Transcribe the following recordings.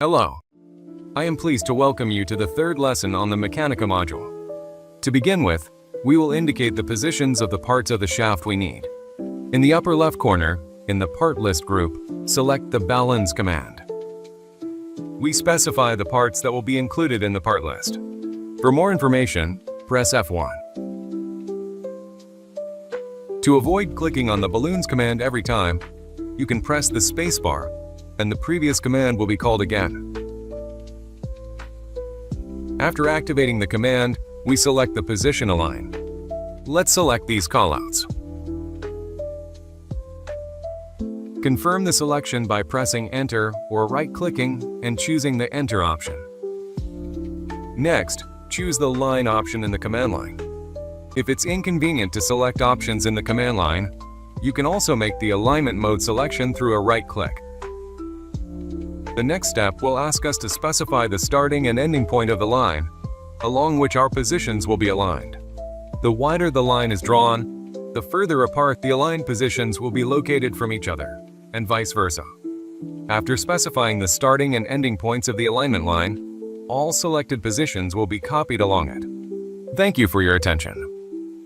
Hello. I am pleased to welcome you to the third lesson on the Mechanica Module. To begin with, we will indicate the positions of the parts of the shaft we need. In the upper left corner, in the Part List group, select the Balance command. We specify the parts that will be included in the part list. For more information, press F1. To avoid clicking on the Balloons command every time, you can press the spacebar, and the previous command will be called again. After activating the command, we select the Position Align. Let's select these callouts. Confirm the selection by pressing Enter or right-clicking and choosing the Enter option. Next, choose the Line option in the command line. If it's inconvenient to select options in the command line, you can also make the alignment mode selection through a right-click. The next step will ask us to specify the starting and ending point of the line, along which our positions will be aligned. The wider the line is drawn, the further apart the aligned positions will be located from each other, and vice versa. After specifying the starting and ending points of the alignment line, all selected positions will be copied along it. Thank you for your attention.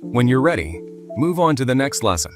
When you're ready, move on to the next lesson.